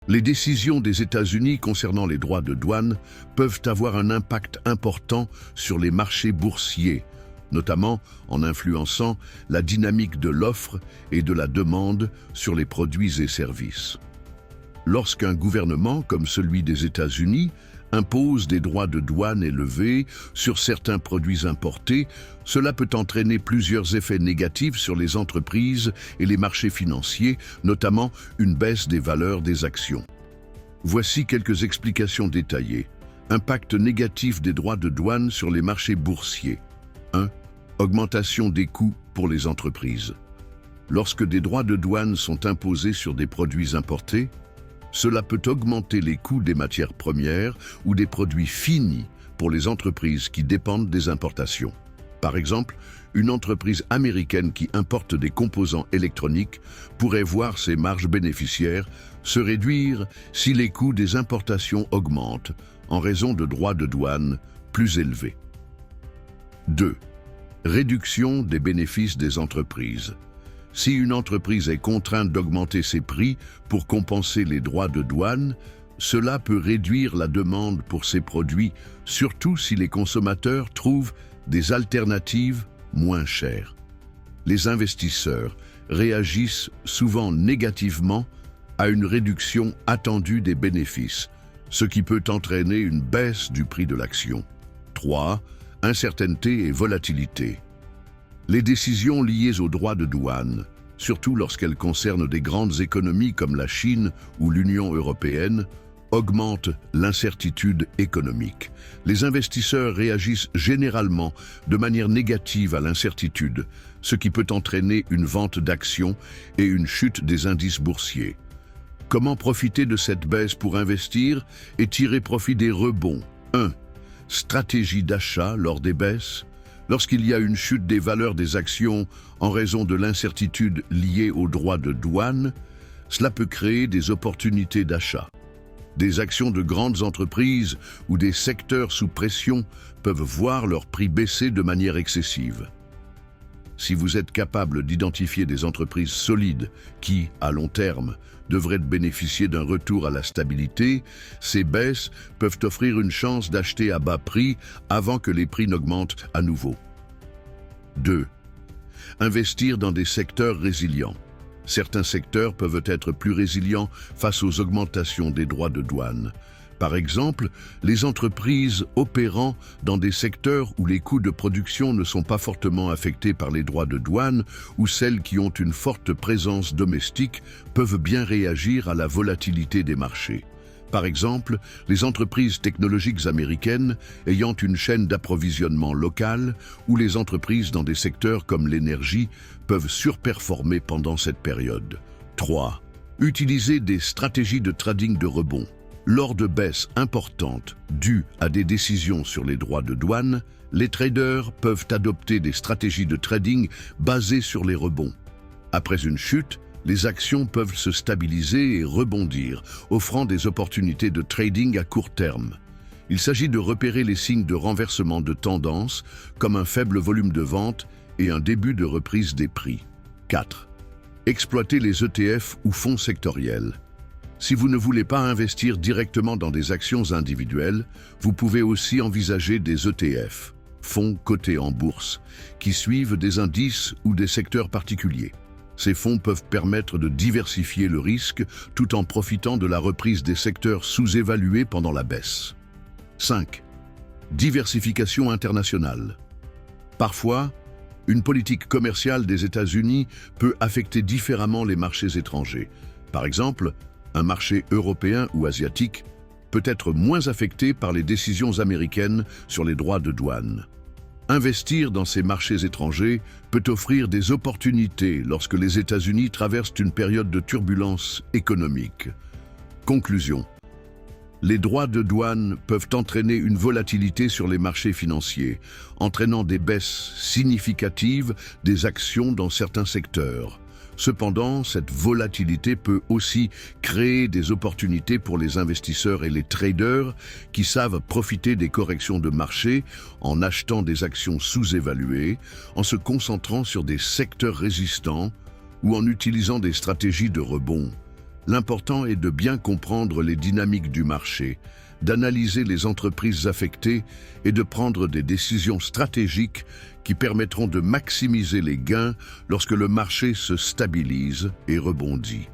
Les décisions des États-Unis concernant les droits de douane peuvent avoir un impact important sur les marchés boursiers, notamment en influençant la dynamique de l'offre et de la demande sur les produits et services. Lorsqu'un gouvernement, comme celui des États-Unis, impose des droits de douane élevés sur certains produits importés, cela peut entraîner plusieurs effets négatifs sur les entreprises et les marchés financiers, notamment une baisse des valeurs des actions. Voici quelques explications détaillées. Impact négatif des droits de douane sur les marchés boursiers. 1. Augmentation des coûts pour les entreprises. Lorsque des droits de douane sont imposés sur des produits importés, cela peut augmenter les coûts des matières premières ou des produits finis pour les entreprises qui dépendent des importations. Par exemple, une entreprise américaine qui importe des composants électroniques pourrait voir ses marges bénéficiaires se réduire si les coûts des importations augmentent en raison de droits de douane plus élevés. 2. Réduction des bénéfices des entreprises. Si une entreprise est contrainte d'augmenter ses prix pour compenser les droits de douane, cela peut réduire la demande pour ces produits, surtout si les consommateurs trouvent des alternatives moins chères. Les investisseurs réagissent souvent négativement à une réduction attendue des bénéfices, ce qui peut entraîner une baisse du prix de l'action. 3. Incertitude et volatilité. Les décisions liées aux droits de douane, surtout lorsqu'elles concernent des grandes économies comme la Chine ou l'Union européenne, augmentent l'incertitude économique. Les investisseurs réagissent généralement de manière négative à l'incertitude, ce qui peut entraîner une vente d'actions et une chute des indices boursiers. Comment profiter de cette baisse pour investir et tirer profit des rebonds? 1. Stratégie d'achat lors des baisses. Lorsqu'il y a une chute des valeurs des actions en raison de l'incertitude liée aux droits de douane, cela peut créer des opportunités d'achat. Des actions de grandes entreprises ou des secteurs sous pression peuvent voir leur prix baisser de manière excessive. Si vous êtes capable d'identifier des entreprises solides qui, à long terme, devraient bénéficier d'un retour à la stabilité, ces baisses peuvent offrir une chance d'acheter à bas prix avant que les prix n'augmentent à nouveau. 2. Investir dans des secteurs résilients. Certains secteurs peuvent être plus résilients face aux augmentations des droits de douane. Par exemple, les entreprises opérant dans des secteurs où les coûts de production ne sont pas fortement affectés par les droits de douane ou celles qui ont une forte présence domestique peuvent bien réagir à la volatilité des marchés. Par exemple, les entreprises technologiques américaines ayant une chaîne d'approvisionnement locale ou les entreprises dans des secteurs comme l'énergie peuvent surperformer pendant cette période. 3. Utiliser des stratégies de trading de rebond. Lors de baisses importantes dues à des décisions sur les droits de douane, les traders peuvent adopter des stratégies de trading basées sur les rebonds. Après une chute, les actions peuvent se stabiliser et rebondir, offrant des opportunités de trading à court terme. Il s'agit de repérer les signes de renversement de tendance, comme un faible volume de vente et un début de reprise des prix. 4. Exploiter les ETF ou fonds sectoriels. Si vous ne voulez pas investir directement dans des actions individuelles, vous pouvez aussi envisager des ETF, fonds cotés en bourse, qui suivent des indices ou des secteurs particuliers. Ces fonds peuvent permettre de diversifier le risque tout en profitant de la reprise des secteurs sous-évalués pendant la baisse. 5. Diversification internationale. Parfois, une politique commerciale des États-Unis peut affecter différemment les marchés étrangers. Par exemple, un marché européen ou asiatique peut être moins affecté par les décisions américaines sur les droits de douane. Investir dans ces marchés étrangers peut offrir des opportunités lorsque les États-Unis traversent une période de turbulence économique. Conclusion. Les droits de douane peuvent entraîner une volatilité sur les marchés financiers, entraînant des baisses significatives des actions dans certains secteurs. Cependant, cette volatilité peut aussi créer des opportunités pour les investisseurs et les traders qui savent profiter des corrections de marché en achetant des actions sous-évaluées, en se concentrant sur des secteurs résistants ou en utilisant des stratégies de rebond. L'important est de bien comprendre les dynamiques du marché, d'analyser les entreprises affectées et de prendre des décisions stratégiques qui permettront de maximiser les gains lorsque le marché se stabilise et rebondit.